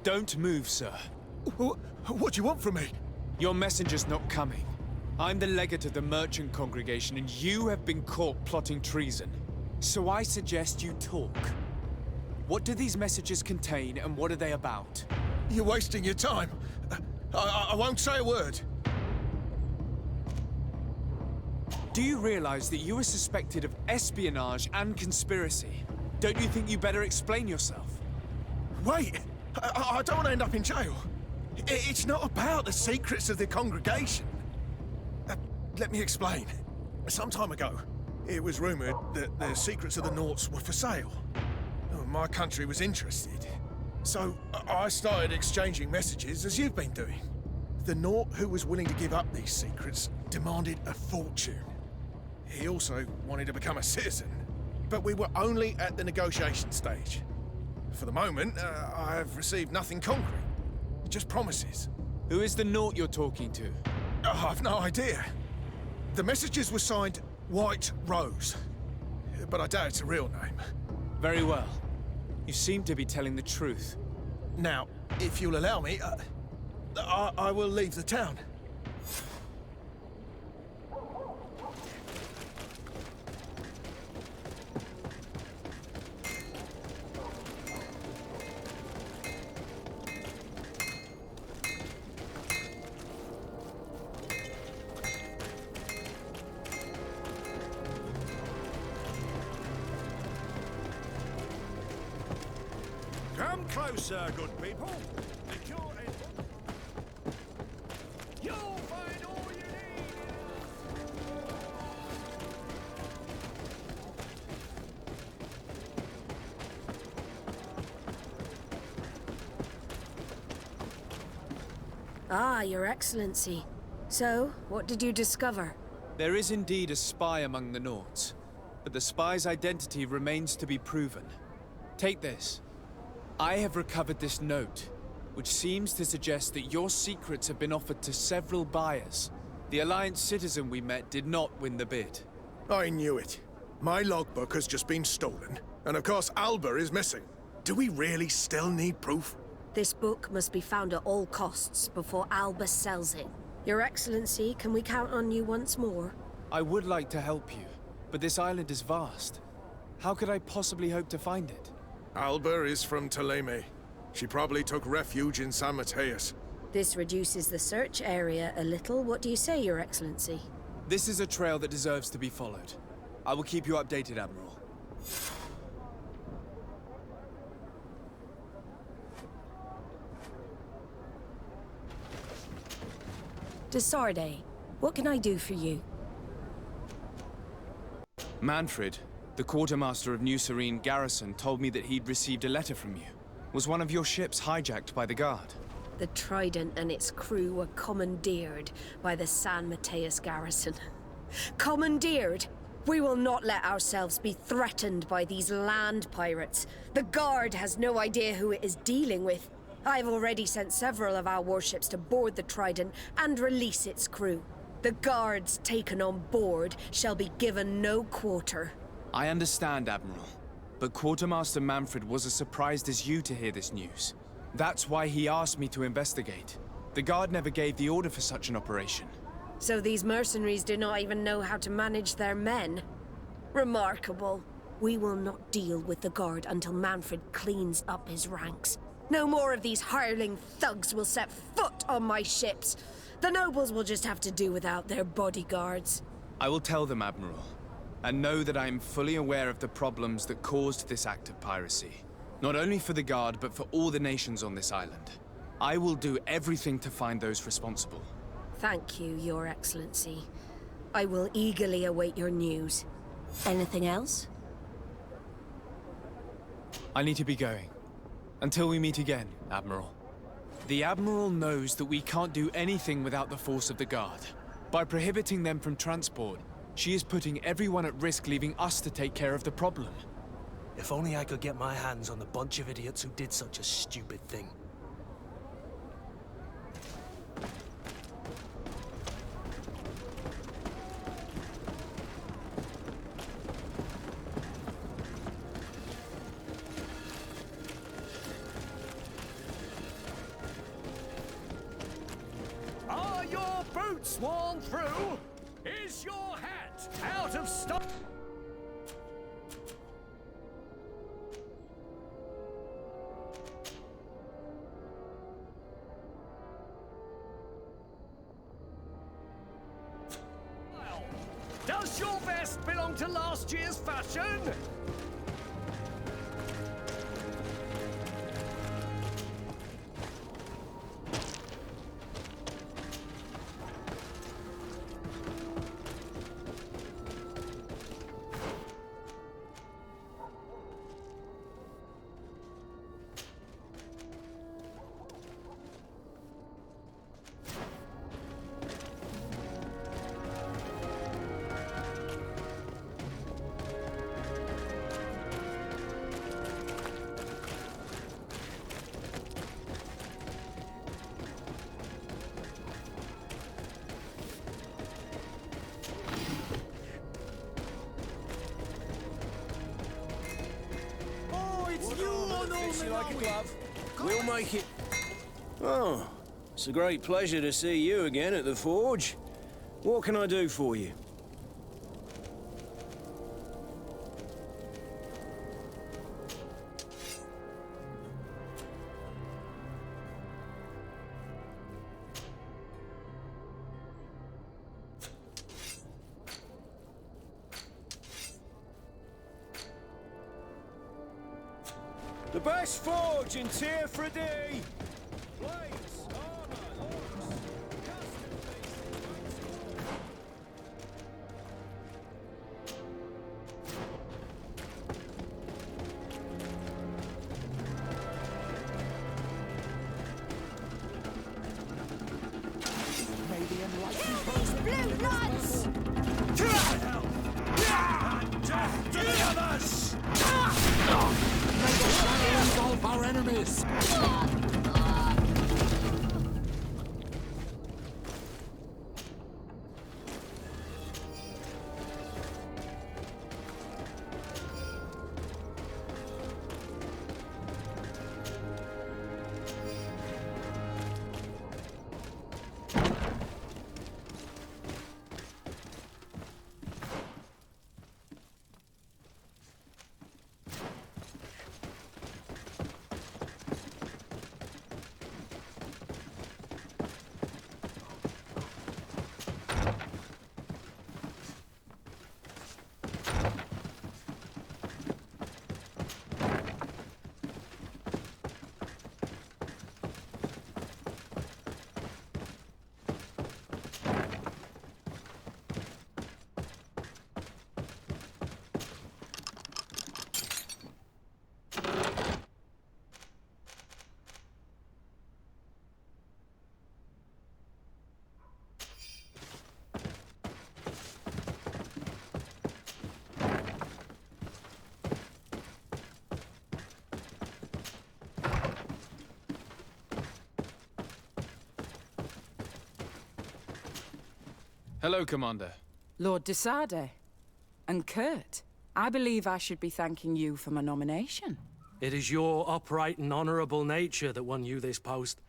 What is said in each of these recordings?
Don't move, sir. What do you want from me? Your messenger's not coming. I'm the legate of the merchant congregation, and you have been caught plotting treason. So I suggest you talk. What do these messages contain, and what are they about? You're wasting your time. I won't say a word. Do you realize that you are suspected of espionage and conspiracy? Don't you think you better explain yourself? Wait! I don't want to end up in jail. It's not about the secrets of the congregation. Let me explain. Some time ago, it was rumoured that the secrets of the Nauts were for sale. My country was interested. So I started exchanging messages as you've been doing. The Naut who was willing to give up these secrets demanded a fortune. He also wanted to become a citizen. But we were only at the negotiation stage. For the moment, I have received nothing concrete. Just promises. Who is the Naut you're talking to? I've no idea. The messages were signed White Rose. But I doubt it's a real name. Very well. You seem to be telling the truth. Now, if you'll allow me, I will leave the town. Come closer, good people. If you're able, you'll find all you need. Ah, Your Excellency. So, what did you discover? There is indeed a spy among the Nauts, but the spy's identity remains to be proven. Take this. I have recovered this note, which seems to suggest that your secrets have been offered to several buyers. The Alliance citizen we met did not win the bid. I knew it. My logbook has just been stolen, and of course Alba is missing. Do we really still need proof? This book must be found at all costs before Alba sells it. Your Excellency, can we count on you once more? I would like to help you, but this island is vast. How could I possibly hope to find it? Alba is from Ptolemy. She probably took refuge in San Mateus. This reduces the search area a little. What do you say, Your Excellency? This is a trail that deserves to be followed. I will keep you updated, Admiral. Desarde, what can I do for you? Manfred, the quartermaster of New Serene Garrison, told me that he'd received a letter from you. Was one of your ships hijacked by the Guard? The Trident and its crew were commandeered by the San Mateus garrison. Commandeered? We will not let ourselves be threatened by these land pirates. The Guard has no idea who it is dealing with. I've already sent several of our warships to board the Trident and release its crew. The Guards taken on board shall be given no quarter. I understand, Admiral. But Quartermaster Manfred was as surprised as you to hear this news. That's why he asked me to investigate. The Guard never gave the order for such an operation. So these mercenaries do not even know how to manage their men? Remarkable. We will not deal with the Guard until Manfred cleans up his ranks. No more of these hireling thugs will set foot on my ships. The nobles will just have to do without their bodyguards. I will tell them, Admiral. And know that I am fully aware of the problems that caused this act of piracy. Not only for the Guard, but for all the nations on this island. I will do everything to find those responsible. Thank you, Your Excellency. I will eagerly await your news. Anything else? I need to be going. Until we meet again, Admiral. The Admiral knows that we can't do anything without the force of the Guard. By prohibiting them from transport, she is putting everyone at risk, leaving us to take care of the problem. If only I could get my hands on the bunch of idiots who did such a stupid thing. boots worn through? Is your hat out of stock? Does your vest belong to last year's fashion? We'll make it. Oh, it's a great pleasure to see you again at the forge. What can I do for you? The best forge in Tier 3D! Blades, armor, locks, Blue bloods! Death to the others! Engulf our enemies! Hello, Commander. Lord Desade. And Kurt, I believe I should be thanking you for my nomination. It is your upright and honorable nature that won you this post,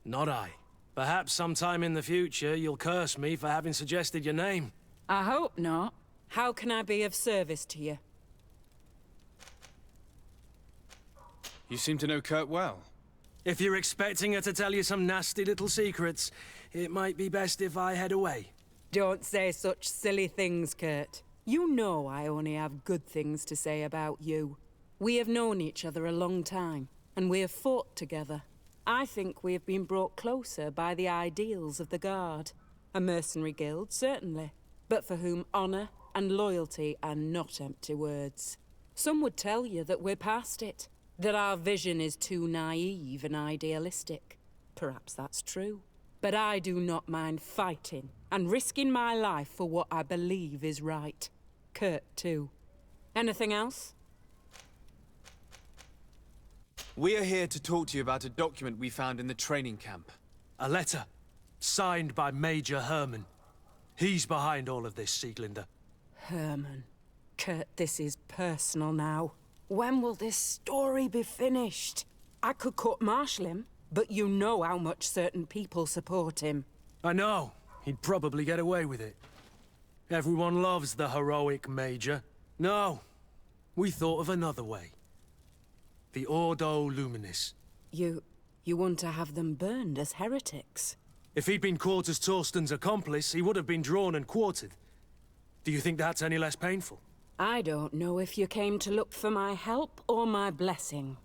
not I. Perhaps sometime in the future you'll curse me for having suggested your name. I hope not. How can I be of service to you? You seem to know Kurt well. If you're expecting her to tell you some nasty little secrets, it might be best if I head away. Don't say such silly things, Kurt. You know I only have good things to say about you. We have known each other a long time, and we have fought together. I think we have been brought closer by the ideals of the Guard. A mercenary guild, certainly, but for whom honor and loyalty are not empty words. Some would tell you that we're past it, that our vision is too naive and idealistic. Perhaps that's true. But I do not mind fighting and risking my life for what I believe is right. Kurt, too. Anything else? We are here to talk to you about a document we found in the training camp. A letter, signed by Major Herman. He's behind all of this, Sieglinder. Herman. Kurt, this is personal now. When will this story be finished? I could court-martial him, but you know how much certain people support him. I know. he'd probably get away with it. Everyone loves the heroic Major. No, we thought of another way. The Ordo Luminis. You want to have them burned as heretics? If he'd been caught as Torsten's accomplice, he would have been drawn and quartered. Do you think that's any less painful? I don't know if you came to look for my help or my blessing.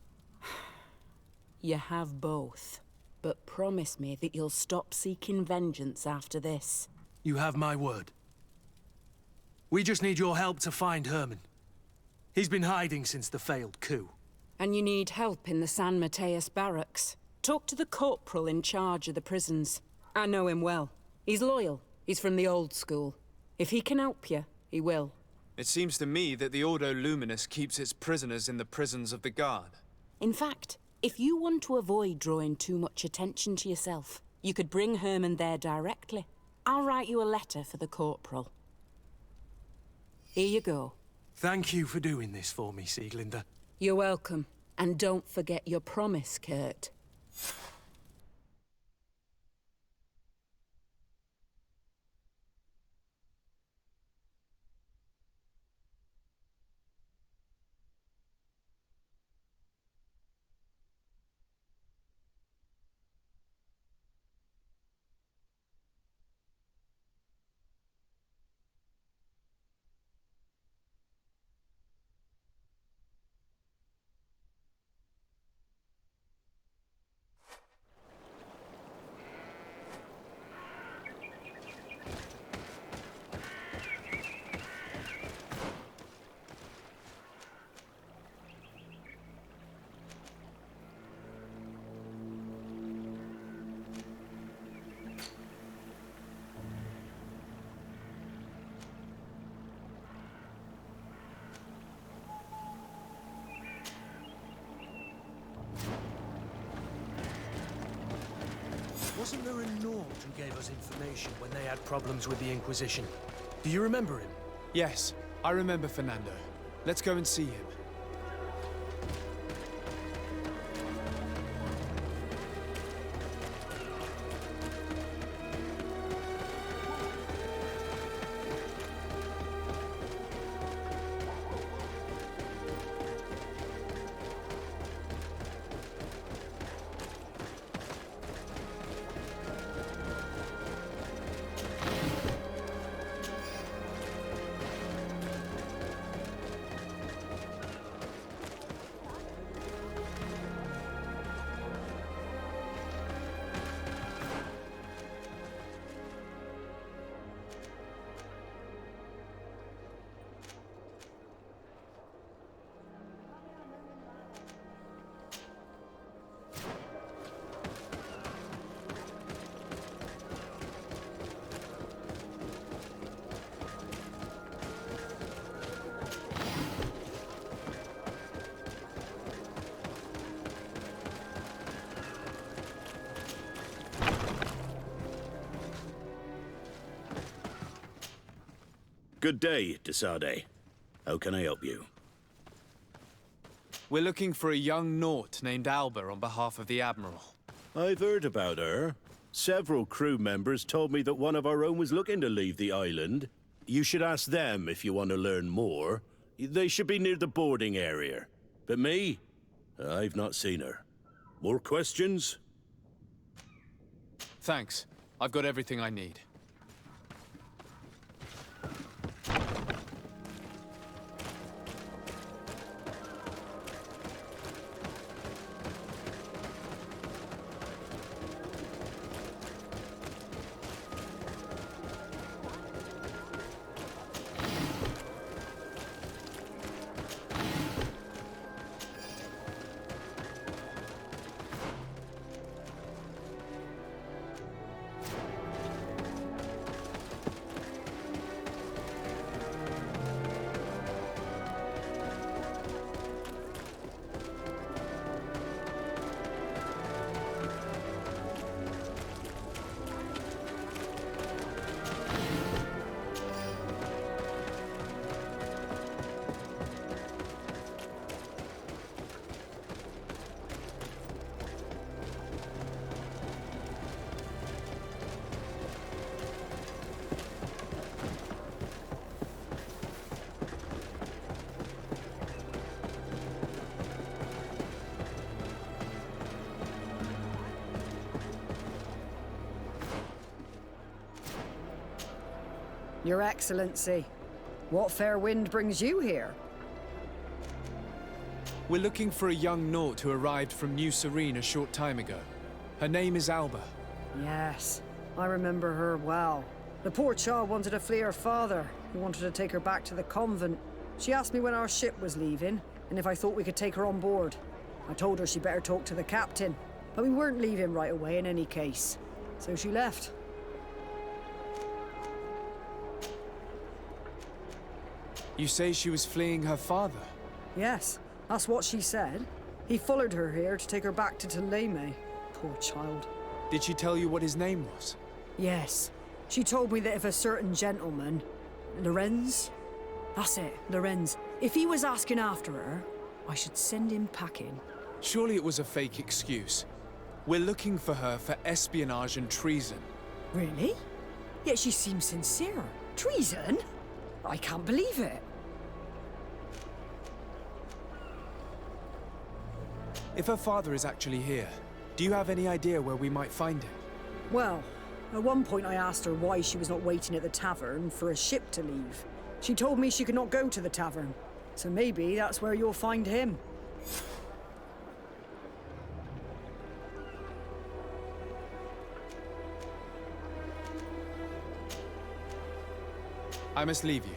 You have both. But promise me that you'll stop seeking vengeance after this. You have my word. We just need your help to find Herman. He's been hiding since the failed coup. And you need help in the San Mateus barracks. Talk to the corporal in charge of the prisons. I know him well. He's loyal. He's from the old school. If he can help you, he will. It seems to me that the Ordo Luminis keeps its prisoners in the prisons of the Guard. In fact, if you want to avoid drawing too much attention to yourself, you could bring Herman there directly. I'll write you a letter for the corporal. Here you go. Thank you for doing this for me, Sieglinde. You're welcome. And don't forget your promise, Kurt. Wasn't there a Nord who gave us information when they had problems with the Inquisition? Do you remember him? Yes, I remember Fernando. Let's go and see him. Good day, Desade. How can I help you? We're looking for a young Naut named Alba on behalf of the Admiral. I've heard about her. Several crew members told me that one of our own was looking to leave the island. You should ask them if you want to learn more. They should be near the boarding area. But me? I've not seen her. More questions? Thanks. I've got everything I need. Your Excellency, what fair wind brings you here? We're looking for a young Naut who arrived from New Serene a short time ago. Her name is Alba. Yes, I remember her well. The poor child wanted to flee her father, who wanted to take her back to the convent. She asked me when our ship was leaving, and if I thought we could take her on board. I told her she'd better talk to the captain, but we weren't leaving right away in any case. So she left. You say she was fleeing her father? Yes, that's what she said. He followed her here to take her back to Thélème. Poor child. Did she tell you what his name was? Yes. She told me that if a certain gentleman, Lorenz? That's it, Lorenz. If he was asking after her, I should send him packing. Surely it was a fake excuse. We're looking for her for espionage and treason. Really? Yet she seems sincere. Treason? I can't believe it. If her father is actually here, do you have any idea where we might find him? Well, at one point I asked her why she was not waiting at the tavern for a ship to leave. She told me she could not go to the tavern, so maybe that's where you'll find him. I must leave you.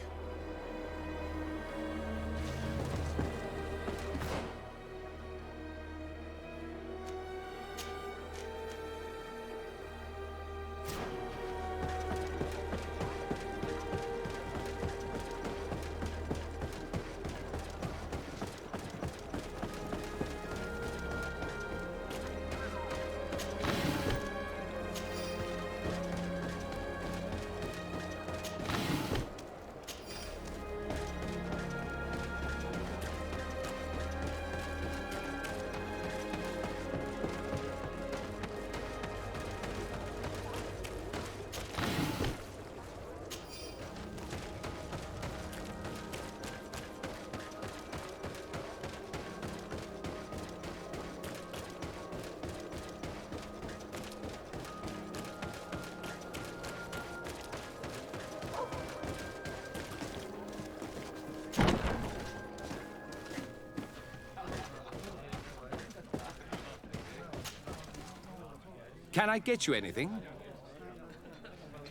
Can I get you anything?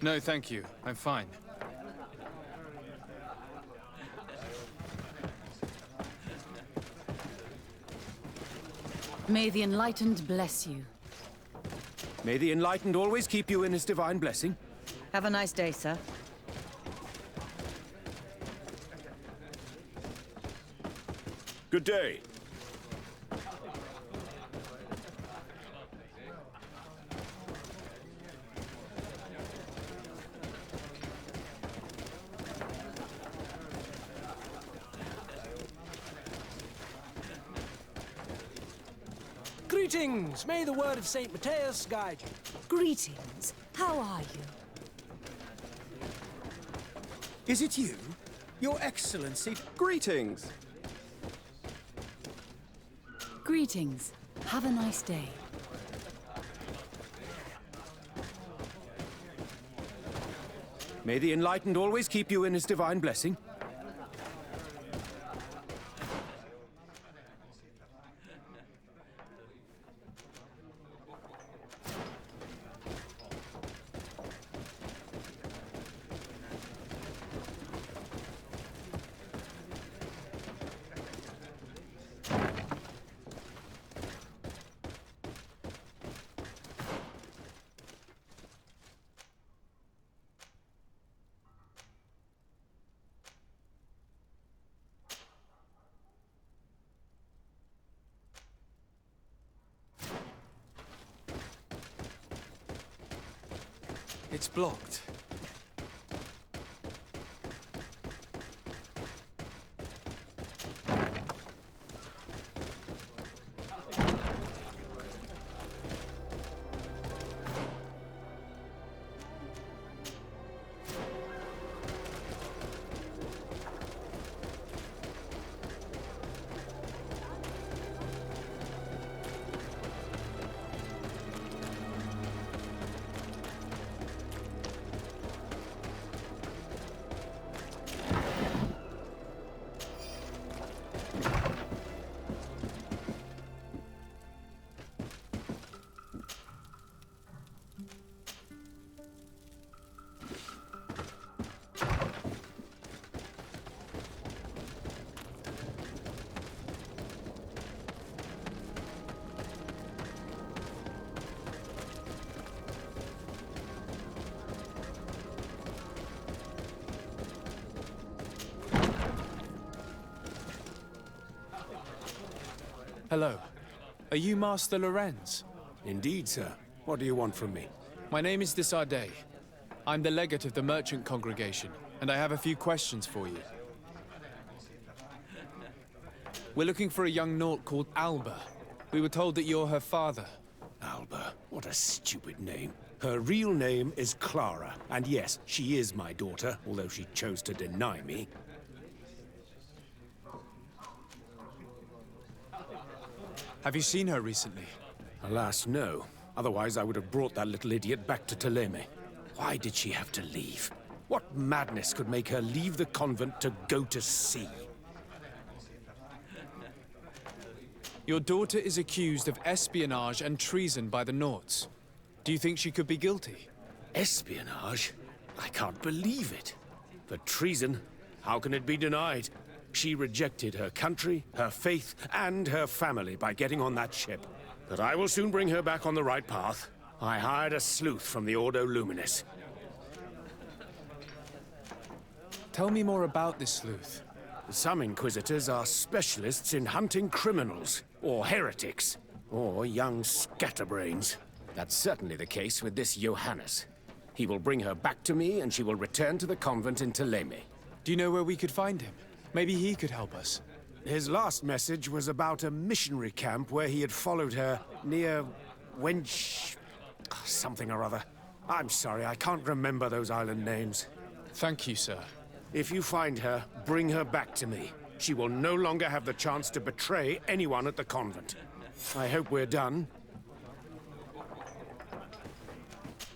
No, thank you. I'm fine. May the Enlightened bless you. May the Enlightened always keep you in his divine blessing. Have a nice day, sir. Good day. Greetings! May the word of St. Matthias guide you. Greetings. How are you? Is it you? Your Excellency? Greetings. Greetings. Have a nice day. May the Enlightened always keep you in his divine blessing. It's blocked. Hello. Are you Master Lorenz? Indeed, sir. What do you want from me? My name is Desardet. I'm the legate of the merchant congregation, and I have a few questions for you. We're looking for a young naut called Alba. We were told that you're her father. Alba. What a stupid name. Her real name is Clara, and yes, she is my daughter, although she chose to deny me. Have you seen her recently? Alas, no. Otherwise, I would have brought that little idiot back to Teleme. Why did she have to leave? What madness could make her leave the convent to go to sea? Your daughter is accused of espionage and treason by the Nauts. Do you think she could be guilty? Espionage? I can't believe it. For treason, how can it be denied? She rejected her country, her faith, and her family by getting on that ship. But I will soon bring her back on the right path. I hired a sleuth from the Ordo Luminis. Tell me more about this sleuth. Some Inquisitors are specialists in hunting criminals, or heretics, or young scatterbrains. That's certainly the case with this Johannes. He will bring her back to me, and she will return to the convent in Teleme. Do you know where we could find him? Maybe he could help us. His last message was about a missionary camp where he had followed her near Wench... something or other. I'm sorry, I can't remember those island names. Thank you, sir. If you find her, bring her back to me. She will no longer have the chance to betray anyone at the convent. I hope we're done.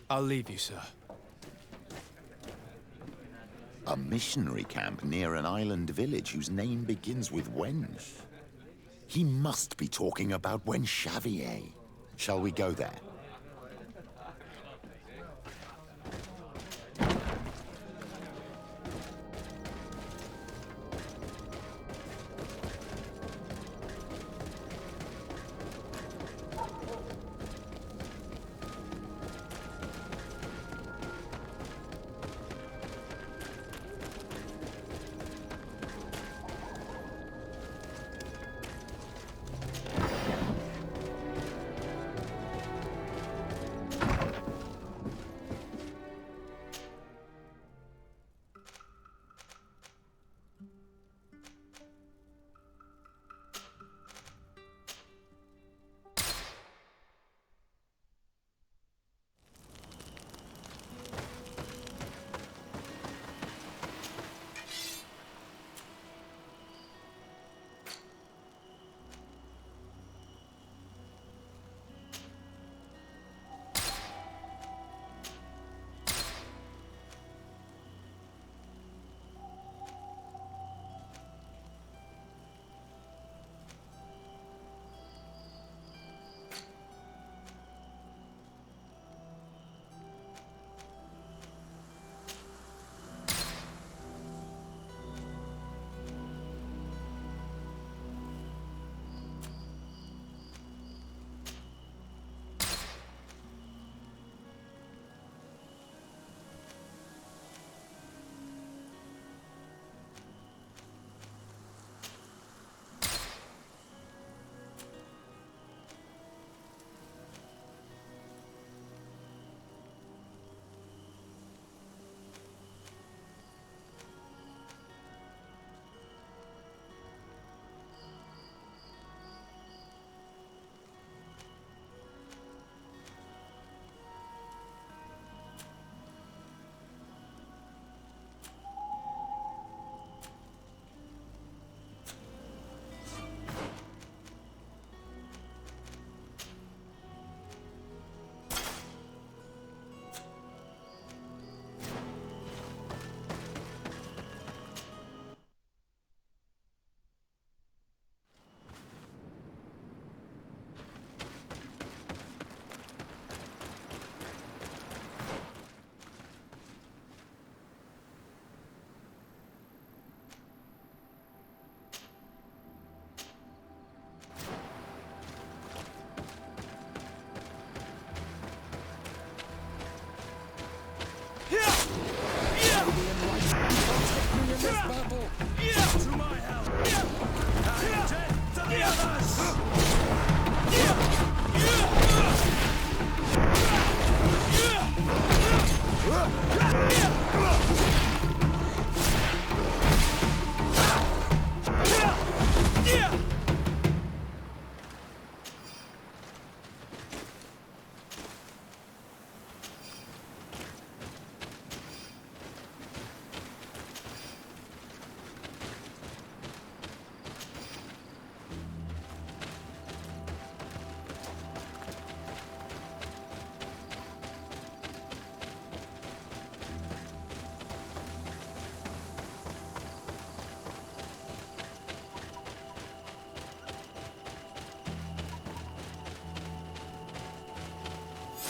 I'll leave you, sir. A missionary camp near an island village whose name begins with Wench. He must be talking about Wench Xavier. Shall we go there?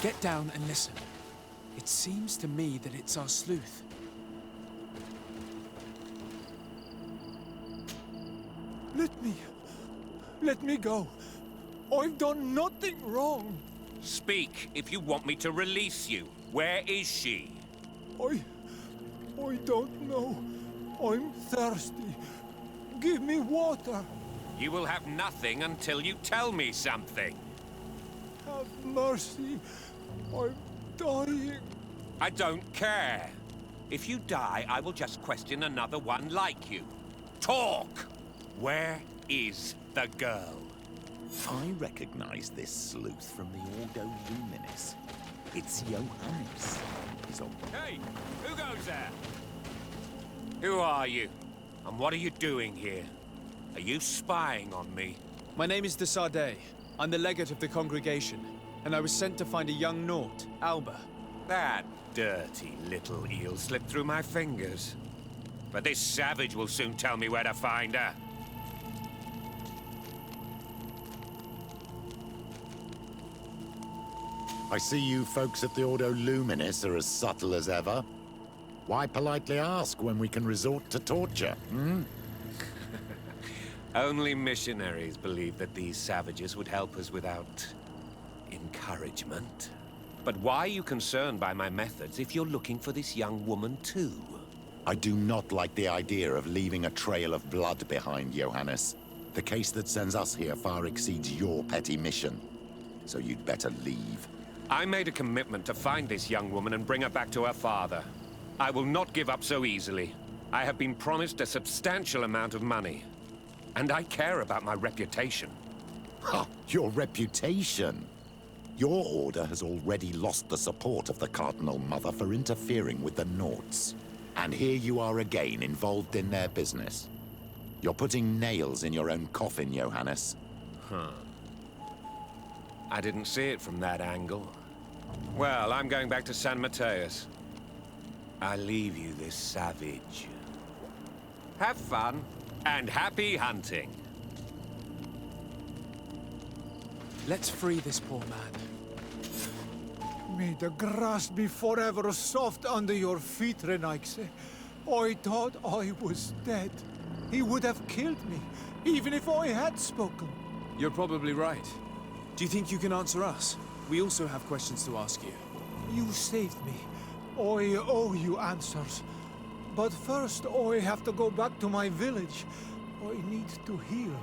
Get down and listen. It seems to me that it's our sleuth. Let me go. I've done nothing wrong. Speak if you want me to release you. Where is she? I don't know. I'm thirsty. Give me water. You will have nothing until you tell me something. Have mercy. I'm dying. I don't care. If you die, I will just question another one like you. Talk! Where is the girl? I recognize this sleuth from the Ordo Luminis. It's Johannes. Hey, who goes there? Who are you? And what are you doing here? Are you spying on me? My name is de Sardet. I'm the legate of the congregation, and I was sent to find a young Naut, Alba. That dirty little eel slipped through my fingers. But this savage will soon tell me where to find her. I see you folks at the Ordo Luminis are as subtle as ever. Why politely ask when we can resort to torture, hmm? Only missionaries believe that these savages would help us without encouragement. But why are you concerned by my methods if you're looking for this young woman too? I do not like the idea of leaving a trail of blood behind, Johannes. The case that sends us here far exceeds your petty mission. So you'd better leave. I made a commitment to find this young woman and bring her back to her father. I will not give up so easily. I have been promised a substantial amount of money. And I care about my reputation. Ha! Your reputation? Your order has already lost the support of the Cardinal Mother for interfering with the Nauts. And here you are again, involved in their business. You're putting nails in your own coffin, Johannes. Huh. I didn't see it from that angle. Well, I'm going back to San Mateus. I leave you this savage. Have fun, and happy hunting. Let's free this poor man. May the grass be forever soft under your feet, Renaikse. I thought I was dead. He would have killed me, even if I had spoken. You're probably right. Do you think you can answer us? We also have questions to ask you. You saved me. I owe you answers. But first, I have to go back to my village. I need to heal.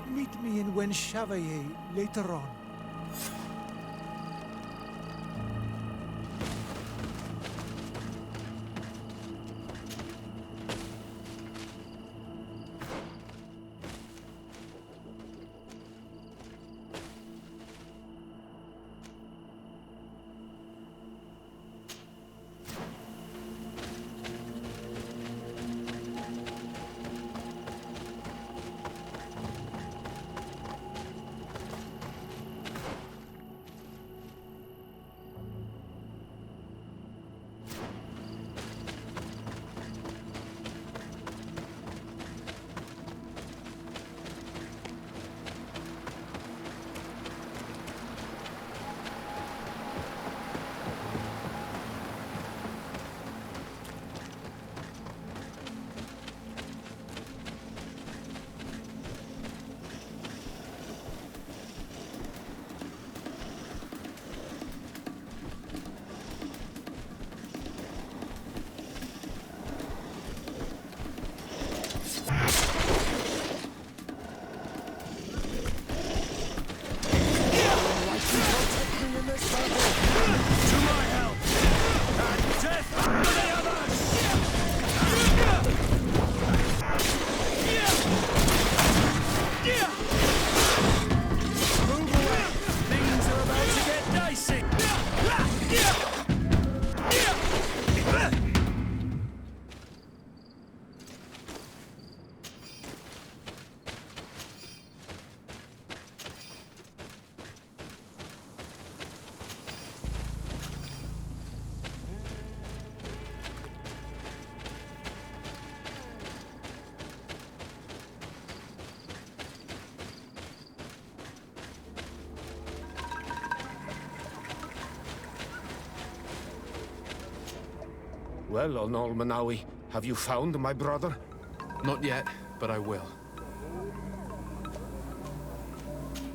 Meet me in Wen Chevalier later on. Well, Onol Manawi, have you found my brother? Not yet, but I will.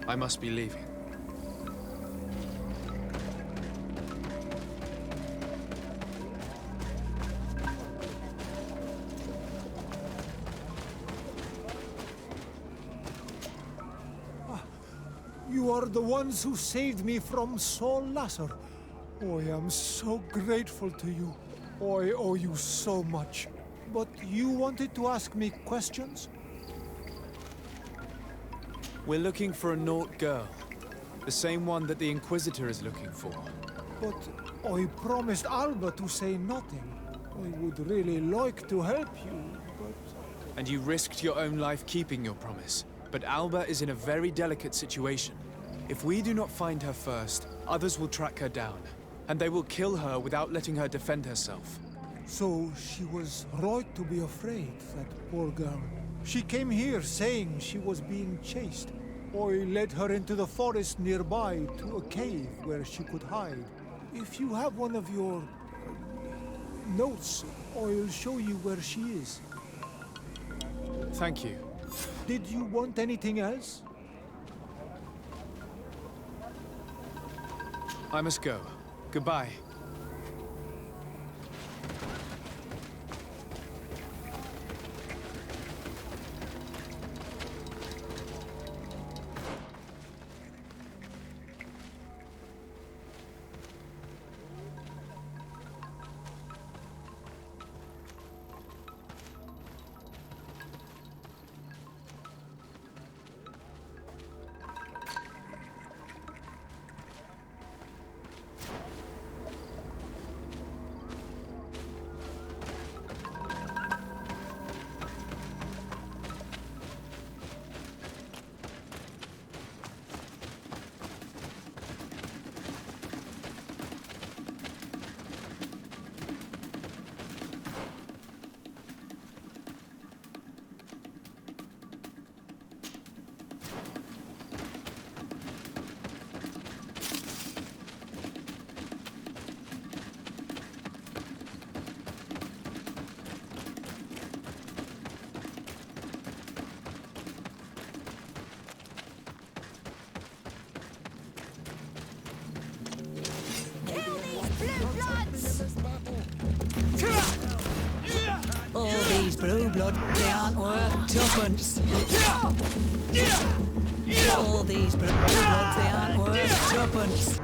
I must be leaving. You are the ones who saved me from Saul Lasser. Oh, I am so grateful to you. Oh, I owe you so much. But you wanted to ask me questions? We're looking for a Naut girl. The same one that the Inquisitor is looking for. But I promised Alba to say nothing. I would really like to help you, but... And you risked your own life keeping your promise. But Alba is in a very delicate situation. If we do not find her first, others will track her down. And they will kill her without letting her defend herself. So she was right to be afraid, that poor girl. She came here saying she was being chased. I led her into the forest nearby to a cave where she could hide. If you have one of your... notes, I'll show you where she is. Thank you. Did you want anything else? I must go. Goodbye. All these blue blood, they aren't worth tuppence. All these blue blood, they aren't worth tuppence.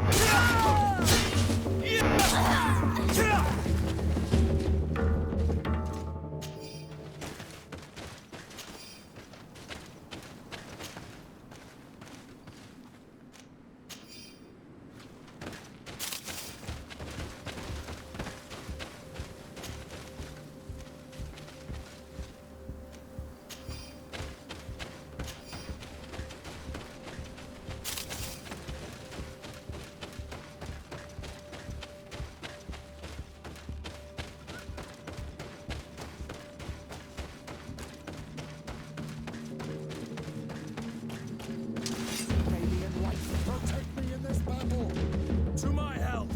To my health,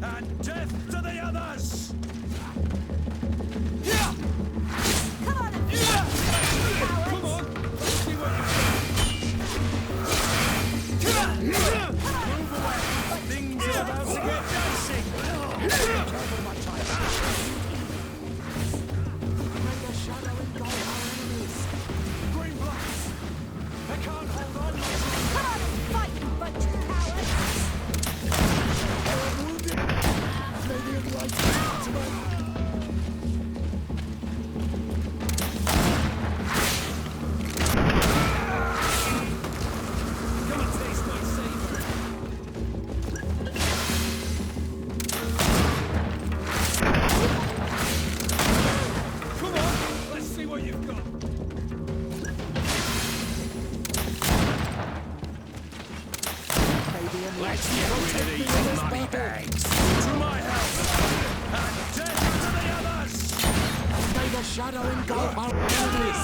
and death to the others! Come on! Come on! Let's see what you got! Move away! Things are about to get dicey! Careful, my child! Make a shadow and guide our enemies! Green blocks! They can't hold on! Come on and fight, you bunch of cowards! Let's get rid of these money bags! To my help! And death to the others! May the shadow engulf our enemies!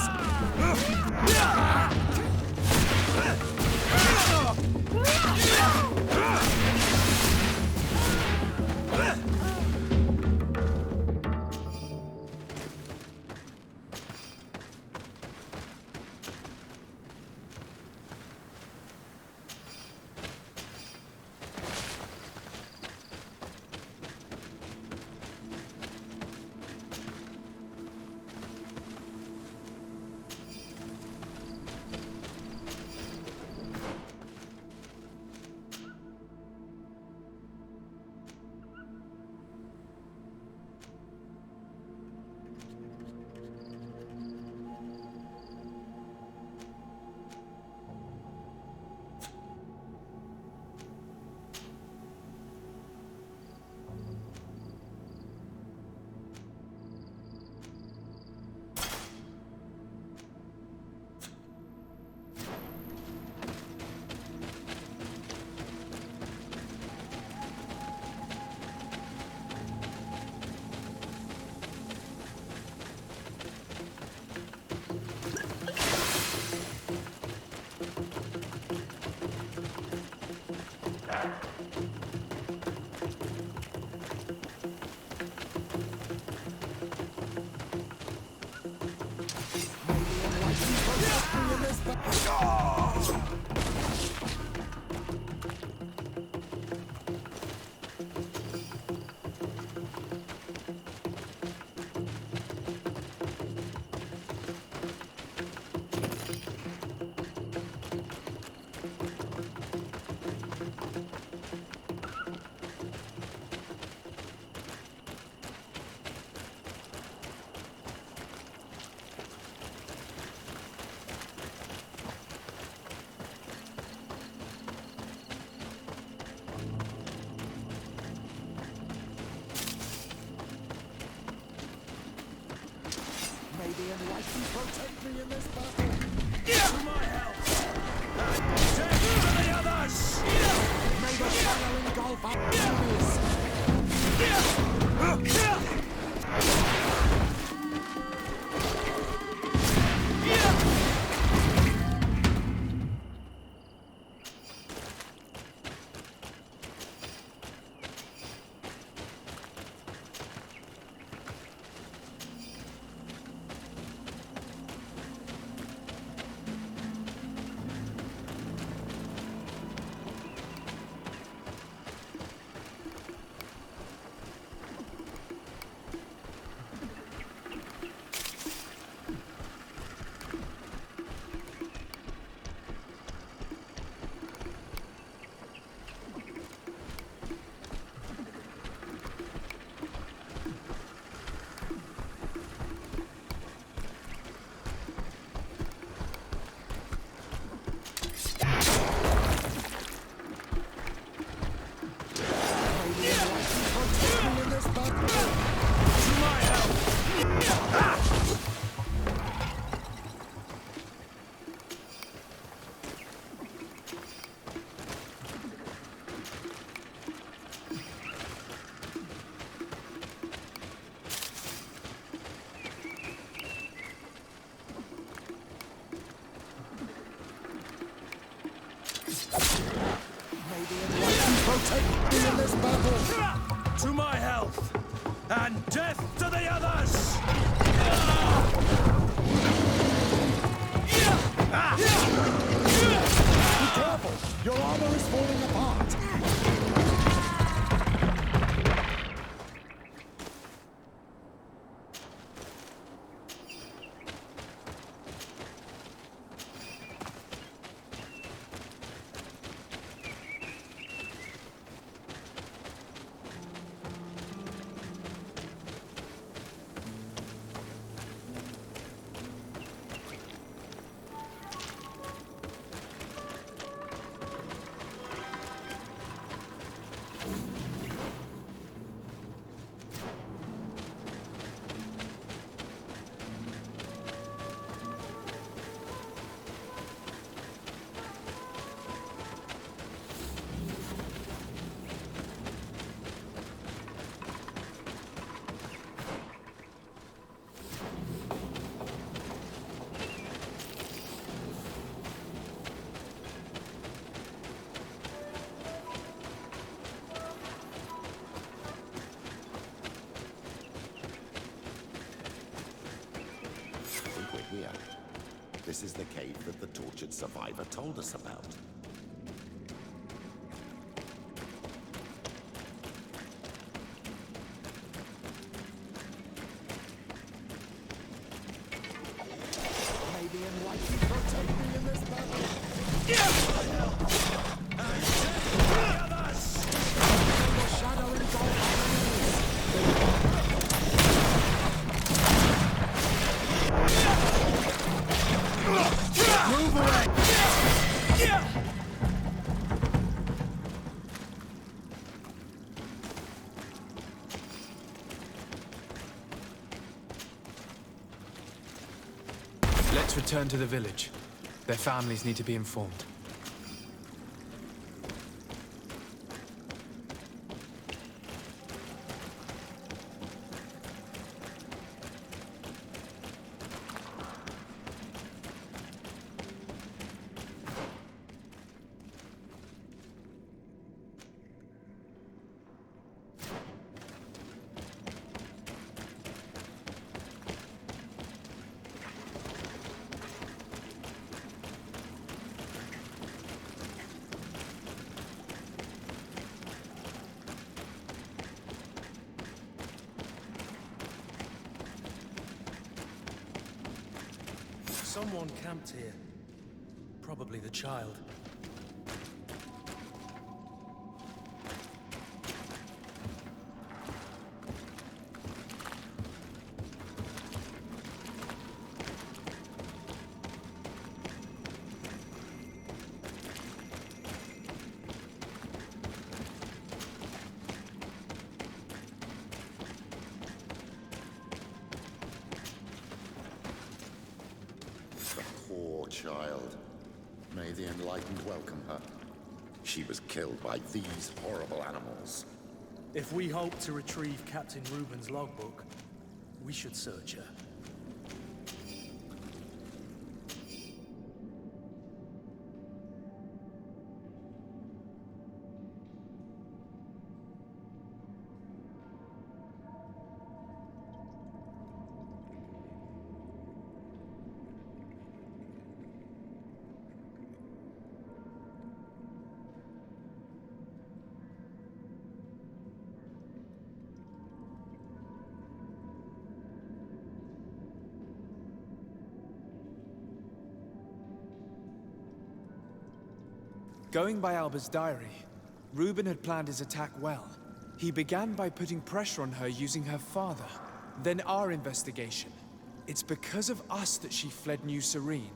The enlightened protect me in this battle. To my help! And death to the others! May the fire engulf our enemies. Protect me in this battle! To my health! And death to the others! Be careful! Your armor is falling apart! Here. This is the cave that the tortured survivor told us about. May the enlightened protect me in this battle. May the shadow engulf our enemies. Move away! Let's return to the village. Their families need to be informed. Someone camped here. Probably the child. Poor child. May the enlightened welcome her. She was killed by these horrible animals. If we hope to retrieve Captain Reuben's logbook, we should search her. Going by Alba's diary, Reuben had planned his attack well. He began by putting pressure on her using her father, then our investigation. It's because of us that she fled New Serene,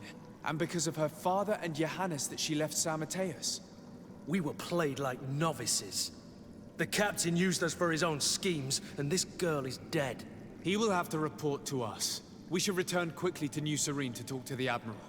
and because of her father and Johannes that she left San Mateus. We were played like novices. The captain used us for his own schemes, and this girl is dead. He will have to report to us. We should return quickly to New Serene to talk to the Admiral.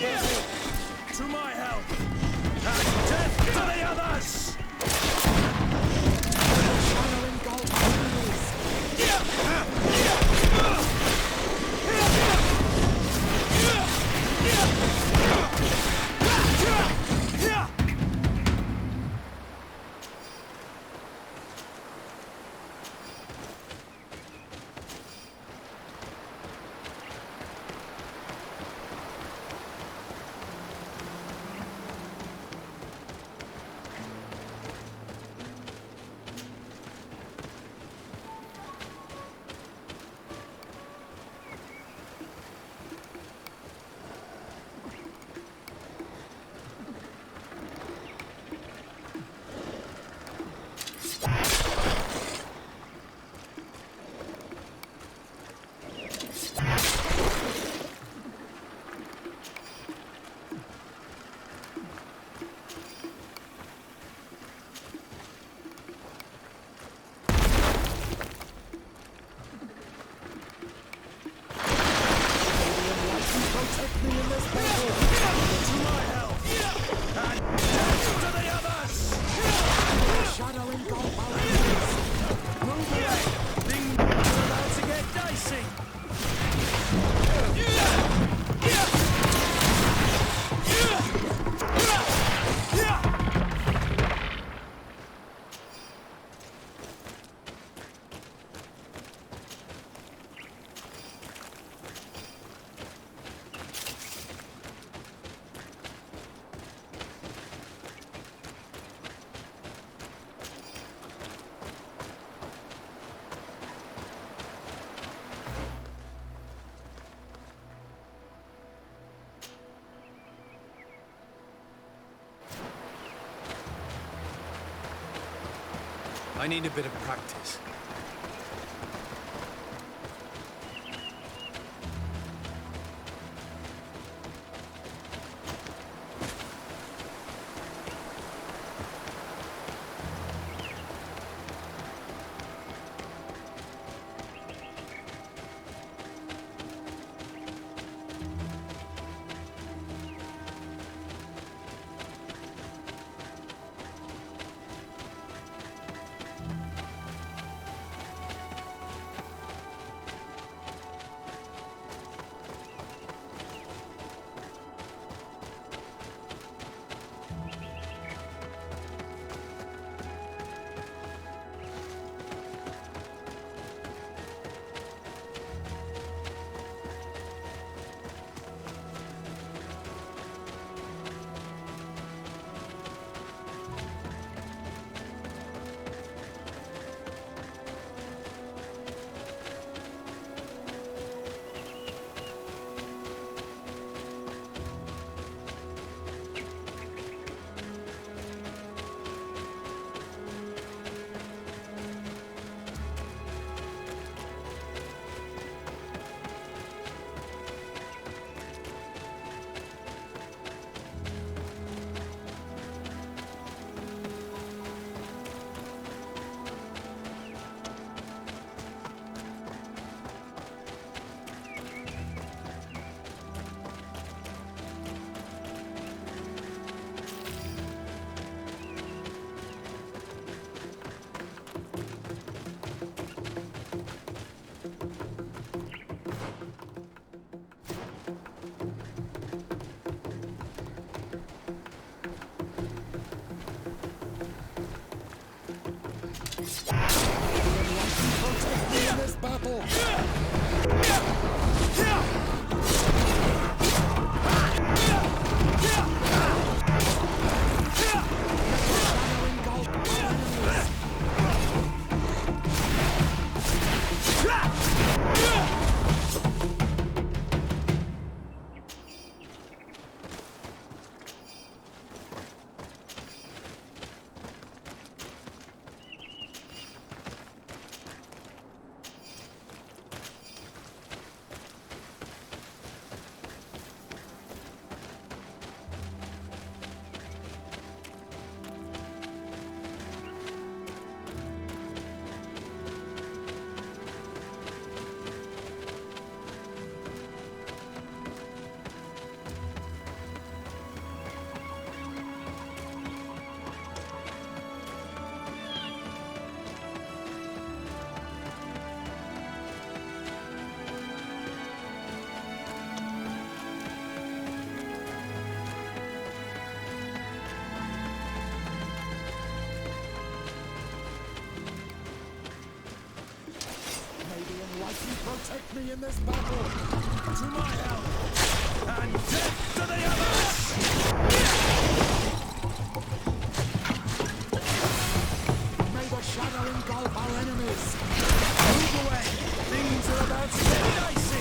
To my help! And death to the others! I need a bit of practice. Almighty protect me in this battle. To my help. And death to the others! May the shadow engulf our enemies. Move away. Things are about to get dicey.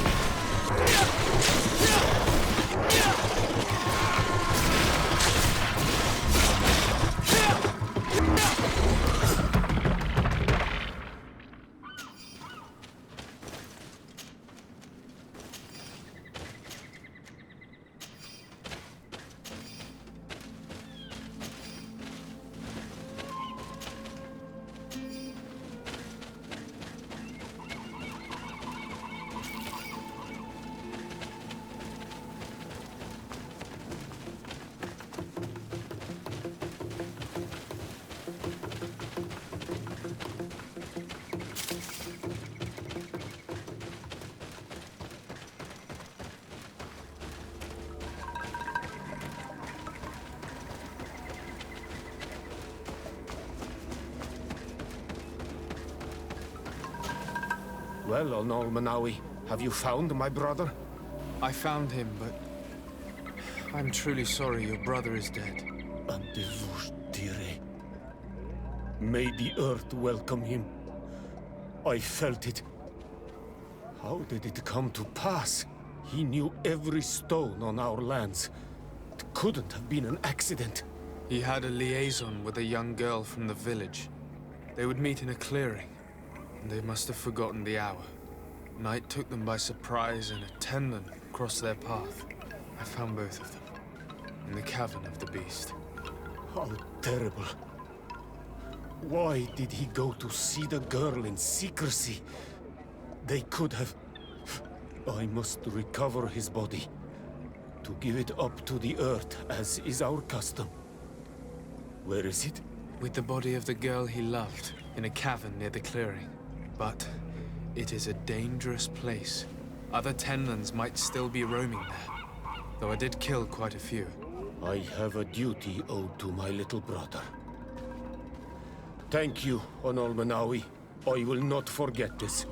Well, Onol Manawi, have you found my brother? I found him, but I'm truly sorry your brother is dead. May the earth welcome him. I felt it. How did it come to pass? He knew every stone on our lands. It couldn't have been an accident. He had a liaison with a young girl from the village. They would meet in a clearing, and they must have forgotten the hour. Night took them by surprise, and a tenman crossed their path. I found both of them, in the cavern of the beast. How terrible. Why did he go to see the girl in secrecy? They could have... I must recover his body. To give it up to the earth, as is our custom. Where is it? With the body of the girl he loved, in a cavern near the clearing. But it is a dangerous place. Other tenmans might still be roaming there, though I did kill quite a few. I have a duty owed to my little brother. Thank you, Onol Manawi. I will not forget this.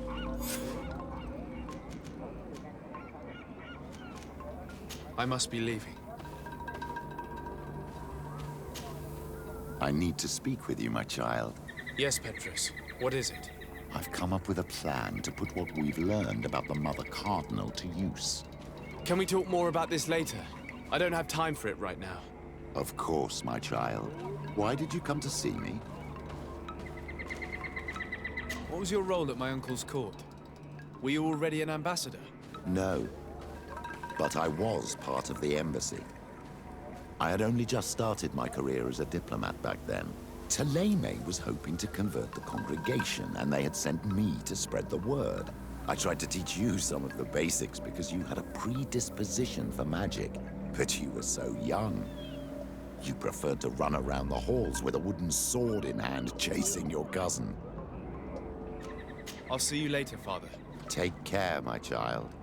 I must be leaving. I need to speak with you, my child. Yes, Petrus. What is it? I've come up with a plan to put what we've learned about the Mother Cardinal to use. Can we talk more about this later? I don't have time for it right now. Of course, my child. Why did you come to see me? What was your role at my uncle's court? Were you already an ambassador? No. But I was part of the embassy. I had only just started my career as a diplomat back then. Taleme was hoping to convert the congregation, and they had sent me to spread the word. I tried to teach you some of the basics because you had a predisposition for magic, but you were so young. You preferred to run around the halls with a wooden sword in hand, chasing your cousin. I'll see you later, Father. Take care, my child.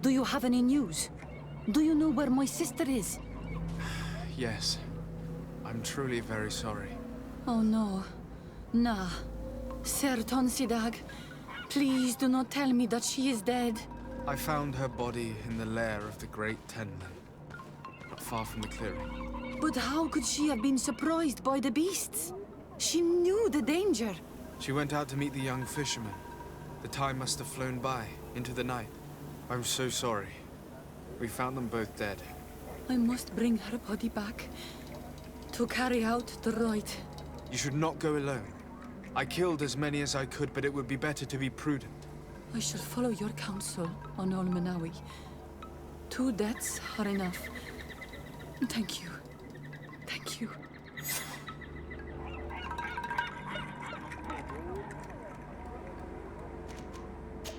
Do you have any news? Do you know where my sister is? Yes. I'm truly very sorry. Oh no. Nah. Ser Tonsidag, please do not tell me that she is dead. I found her body in the lair of the great tenman, not far from the clearing. But how could she have been surprised by the beasts? She knew the danger. She went out to meet the young fisherman. The time must have flown by, into the night. I'm so sorry. We found them both dead. I must bring her body back to carry out the rite. You should not go alone. I killed as many as I could, but it would be better to be prudent. I shall follow your counsel, Onol Manawi. 2 deaths are enough. Thank you. Thank you.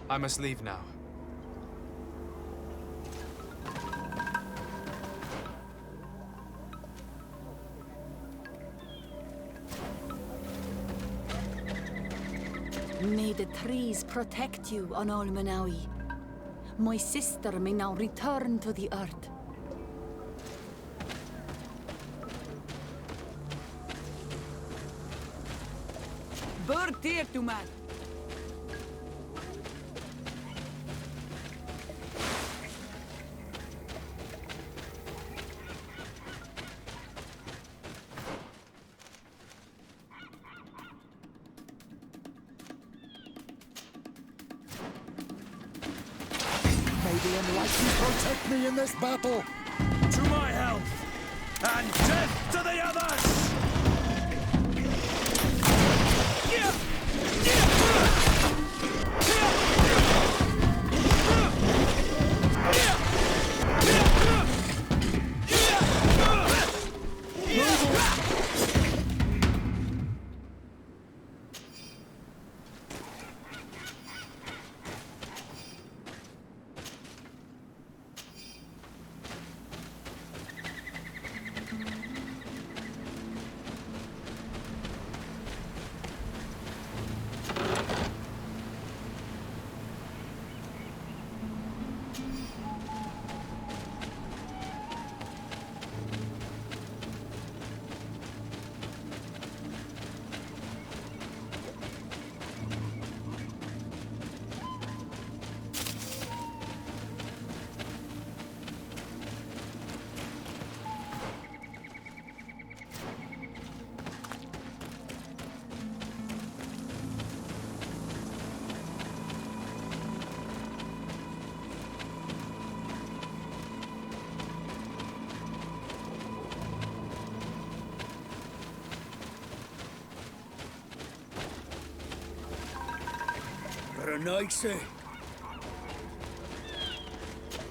I must leave now. May the trees protect you on all Manawi. My sister may now return to the earth. Bird dear to man. May the enlightened protect me in this battle. To my health, and death to the others!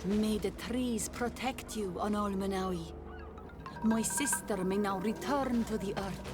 May the trees protect you on all Manawi. My sister may now return to the earth.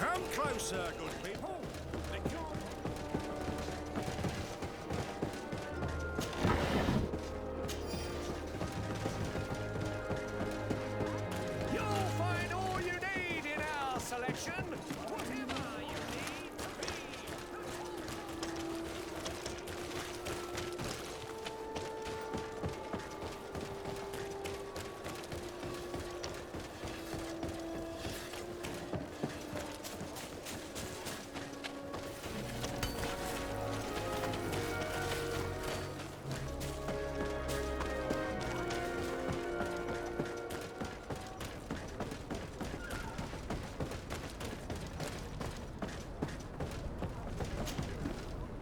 Come closer, good people. You'll find all you need in our selection. Whatever you need to be.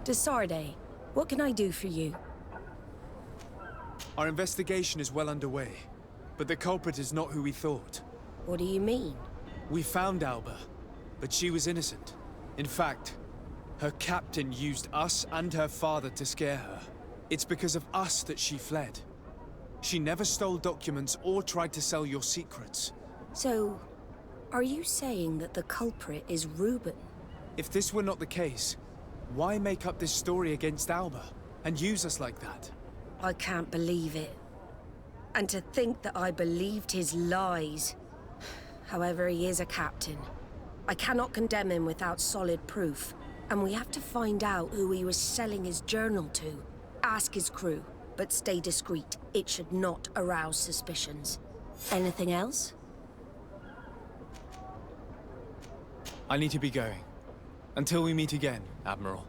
Desarde, what can I do for you? Our investigation is well underway, but the culprit is not who we thought. What do you mean? We found Alba, but she was innocent. In fact, her captain used us and her father to scare her. It's because of us that she fled. She never stole documents or tried to sell your secrets. So, are you saying that the culprit is Reuben? If this were not the case, why make up this story against Alba and use us like that? I can't believe it. And to think that I believed his lies. However, he is a captain. I cannot condemn him without solid proof. And we have to find out who he was selling his journal to. Ask his crew, but stay discreet. It should not arouse suspicions. Anything else? I need to be going. Until we meet again, Admiral.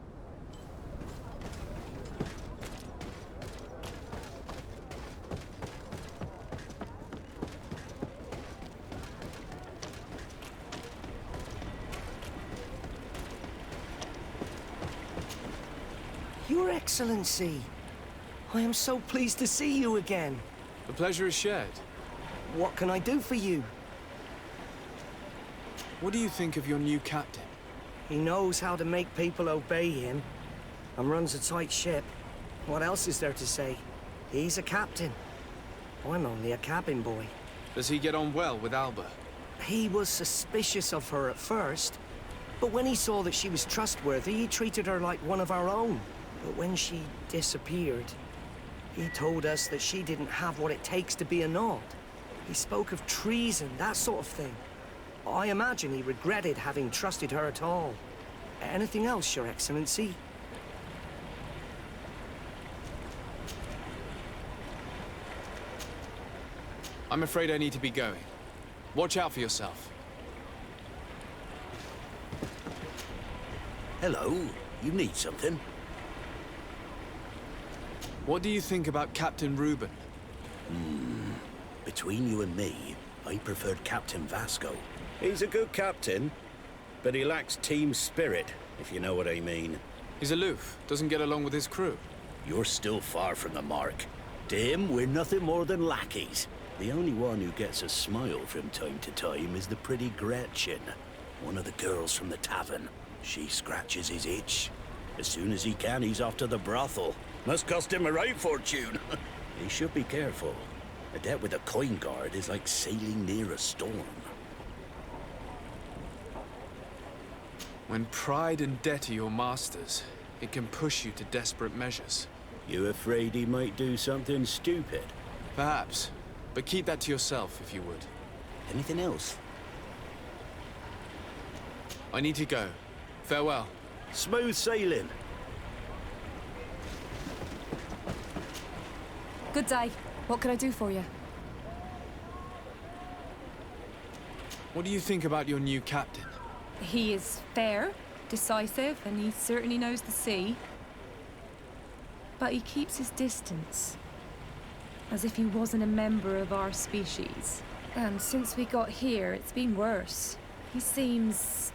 Your Excellency, I am so pleased to see you again. The pleasure is shared. What can I do for you? What do you think of your new captain? He knows how to make people obey him, and runs a tight ship. What else is there to say? He's a captain. I'm only a cabin boy. Does he get on well with Alba? He was suspicious of her at first, but when he saw that she was trustworthy, he treated her like one of our own. But when she disappeared, he told us that she didn't have what it takes to be a Nod. He spoke of treason, that sort of thing. I imagine he regretted having trusted her at all. Anything else, Your Excellency? I'm afraid I need to be going. Watch out for yourself. Hello. You need something? What do you think about Captain Reuben? Between you and me, I preferred Captain Vasco. He's a good captain, but he lacks team spirit, if you know what I mean. He's aloof, doesn't get along with his crew. You're still far from the mark. To him, we're nothing more than lackeys. The only one who gets a smile from time to time is the pretty Gretchen, one of the girls from the tavern. She scratches his itch. As soon as he can, he's off to the brothel. Must cost him a right fortune. He should be careful. A debt with a coin guard is like sailing near a storm. When pride and debt are your masters, it can push you to desperate measures. You afraid he might do something stupid? Perhaps, but keep that to yourself if you would. Anything else? I need to go. Farewell. Smooth sailing. Good day. What can I do for you? What do you think about your new captain? He is fair, decisive, and he certainly knows the sea. But he keeps his distance, as if he wasn't a member of our species. And since we got here, it's been worse. He seems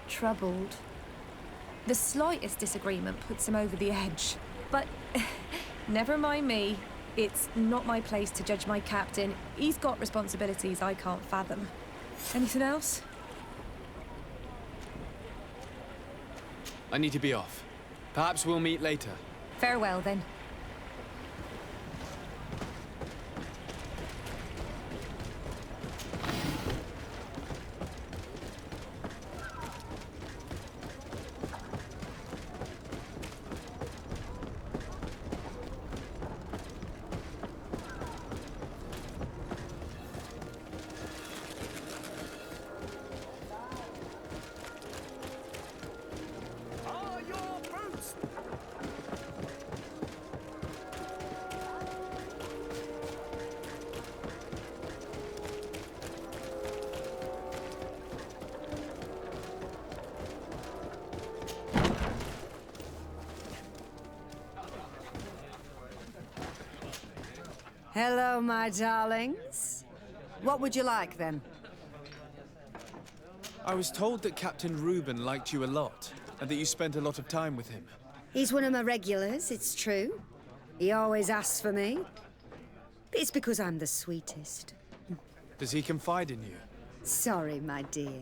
troubled. The slightest disagreement puts him over the edge. But never mind me. It's not my place to judge my captain. He's got responsibilities I can't fathom. Anything else? I need to be off. Perhaps we'll meet later. Farewell, then. Hello, my darlings. What would you like, then? I was told that Captain Reuben liked you a lot, and that you spent a lot of time with him. He's one of my regulars, it's true. He always asks for me. But it's because I'm the sweetest. Does he confide in you? Sorry, my dear.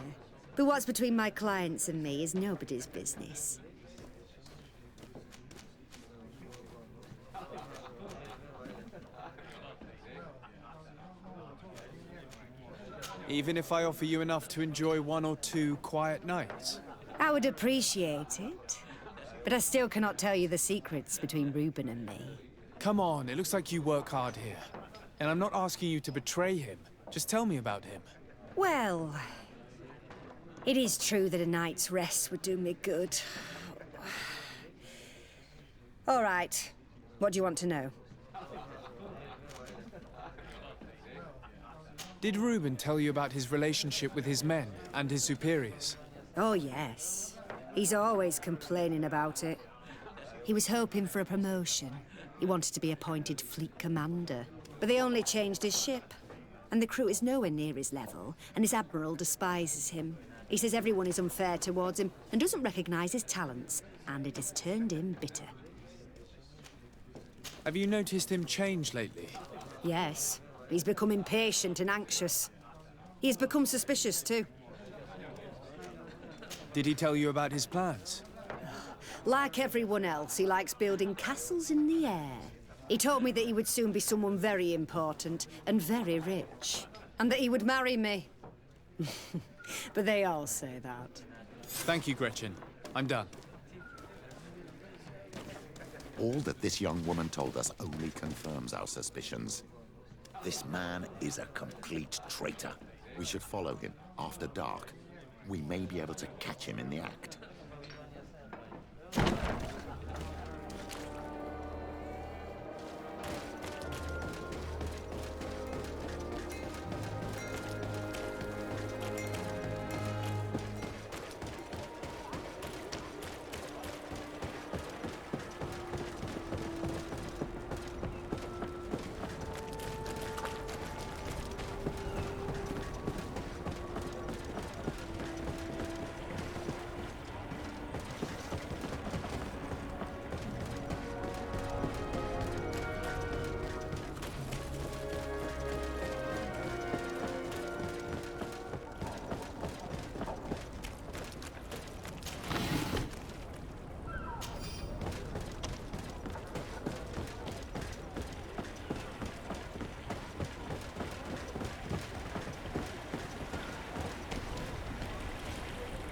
But what's between my clients and me is nobody's business. Even if I offer you enough to enjoy 1 or 2 quiet nights? I would appreciate it. But I still cannot tell you the secrets between Reuben and me. Come on, it looks like you work hard here. And I'm not asking you to betray him. Just tell me about him. Well, it is true that a night's rest would do me good. All right. What do you want to know? Did Reuben tell you about his relationship with his men and his superiors? Oh, yes. He's always complaining about it. He was hoping for a promotion. He wanted to be appointed fleet commander. But they only changed his ship. And the crew is nowhere near his level, and his admiral despises him. He says everyone is unfair towards him and doesn't recognize his talents, and it has turned him bitter. Have you noticed him change lately? Yes. He's become impatient and anxious. He's become suspicious, too. Did he tell you about his plans? Like everyone else, he likes building castles in the air. He told me that he would soon be someone very important and very rich. And that he would marry me. But they all say that. Thank you, Gretchen. I'm done. All that this young woman told us only confirms our suspicions. This man is a complete traitor. We should follow him after dark. We may be able to catch him in the act.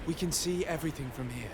We can see everything from here.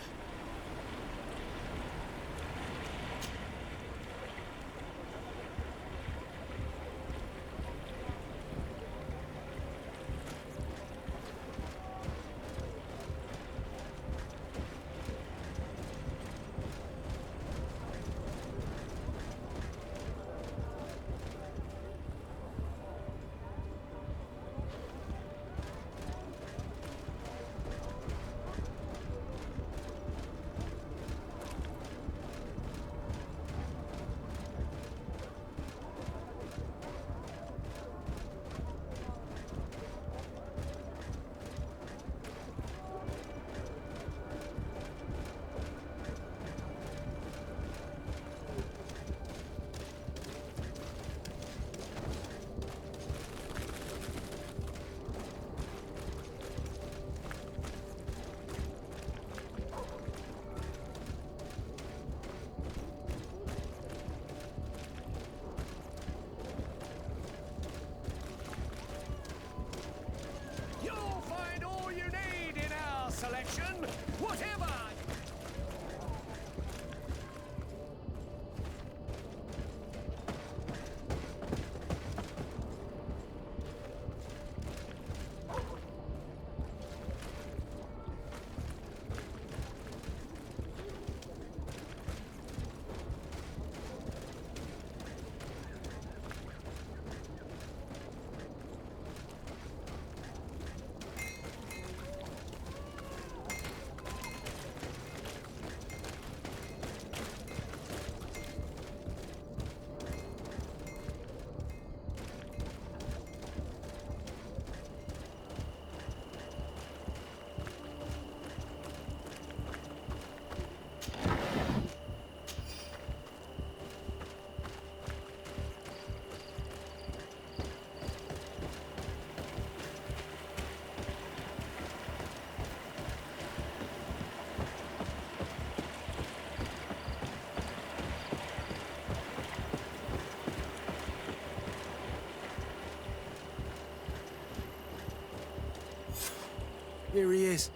Here he is,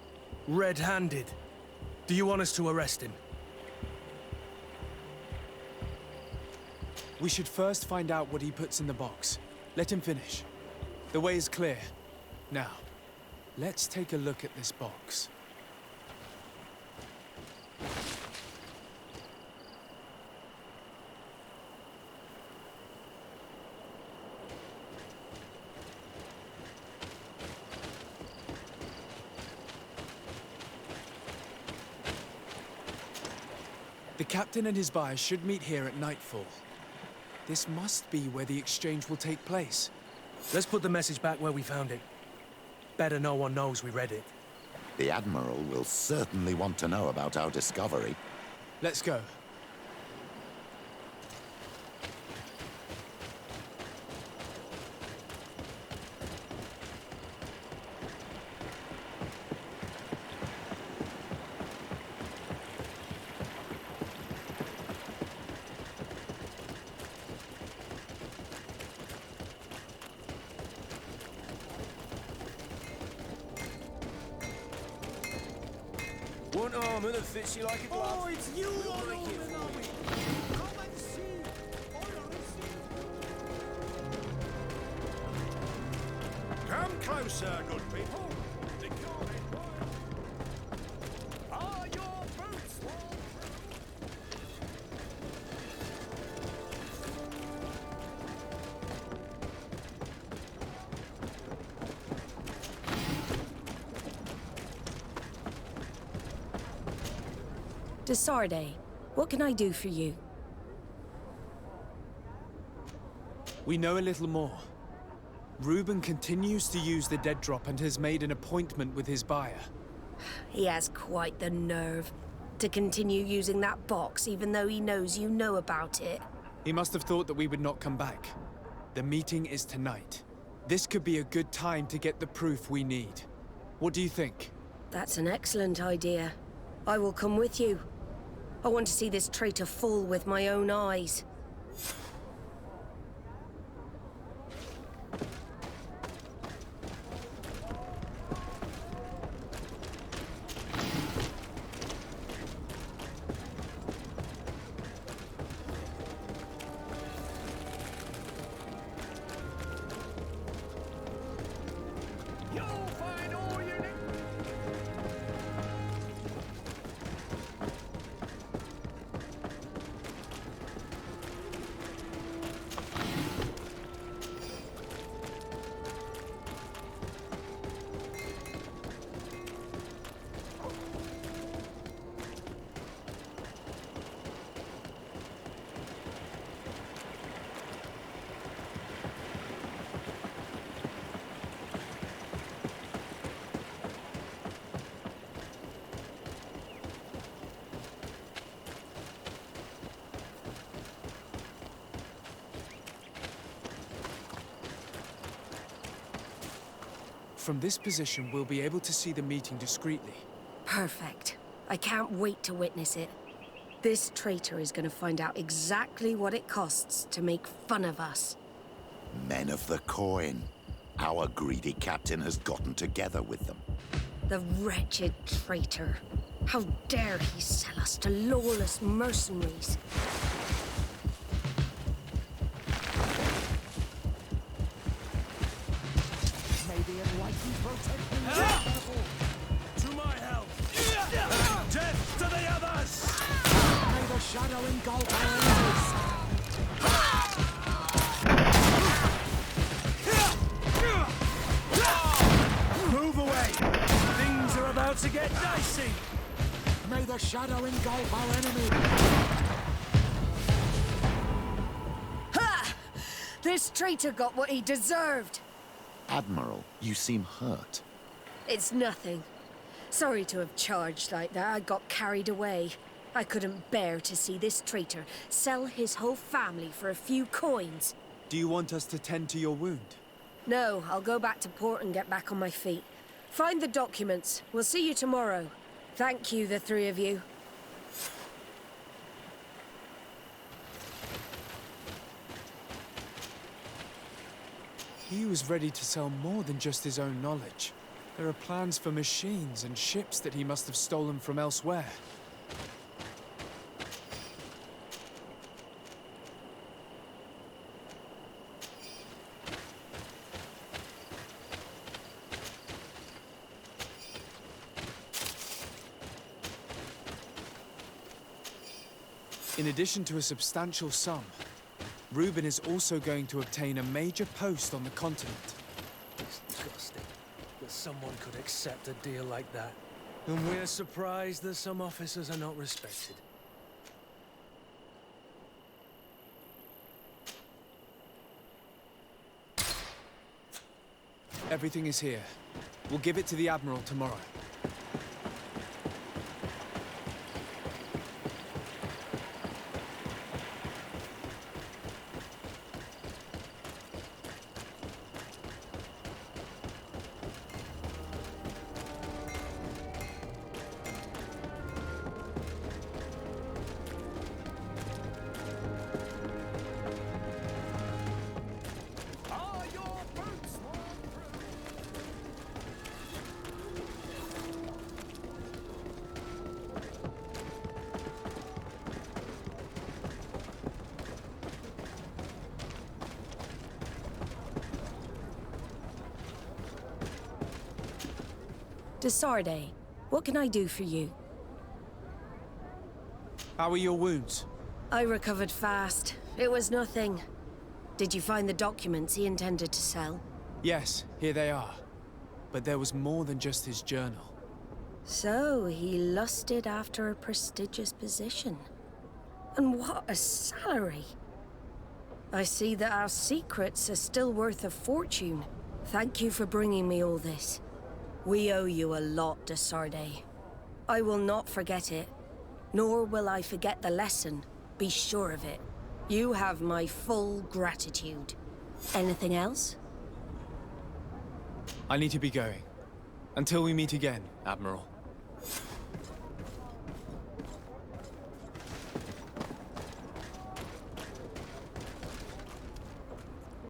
red-handed. Do you want us to arrest him? We should first find out what he puts in the box. Let him finish. The way is clear. Now, let's take a look at this box. The captain and his buyer should meet here at nightfall. This must be where the exchange will take place. Let's put the message back where we found it. Better no one knows we read it. The Admiral will certainly want to know about our discovery. Let's go. One armour that fits you like a glove. Oh, it's you, We'll make it for you. Come and see. Come closer, good people. Are your boots warm? Desarde, what can I do for you? We know a little more. Reuben continues to use the dead drop and has made an appointment with his buyer. He has quite the nerve to continue using that box even though he knows you know about it. He must have thought that we would not come back. The meeting is tonight. This could be a good time to get the proof we need. What do you think? That's an excellent idea. I will come with you. I want to see this traitor fall with my own eyes. From this position, we'll be able to see the meeting discreetly. Perfect. I can't wait to witness it. This traitor is going to find out exactly what it costs to make fun of us. Men of the coin. Our greedy captain has gotten together with them. The wretched traitor. How dare he sell us to lawless mercenaries? May the enlightened protect me. To my help! Death to the others! May the shadow engulf our enemies. Move away! Things are about to get dicey! May the shadow engulf our enemy. Ha! This traitor got what he deserved. Admiral, you seem hurt. It's nothing. Sorry to have charged like that. I got carried away. I couldn't bear to see this traitor sell his whole family for a few coins. Do you want us to tend to your wound? No, I'll go back to port and get back on my feet. Find the documents. We'll see you tomorrow. Thank you, the three of you. He was ready to sell more than just his own knowledge. There are plans for machines and ships that he must have stolen from elsewhere. In addition to a substantial sum, Reuben is also going to obtain a major post on the continent. Disgusting that someone could accept a deal like that. And we're surprised that some officers are not respected. Everything is here. We'll give it to the Admiral tomorrow. Desarde, what can I do for you? How are your wounds? I recovered fast. It was nothing. Did you find the documents he intended to sell? Yes, here they are. But there was more than just his journal. So, he lusted after a prestigious position. And what a salary! I see that our secrets are still worth a fortune. Thank you for bringing me all this. We owe you a lot, Desarde. I will not forget it, nor will I forget the lesson. Be sure of it. You have my full gratitude. Anything else? I need to be going. Until we meet again, Admiral.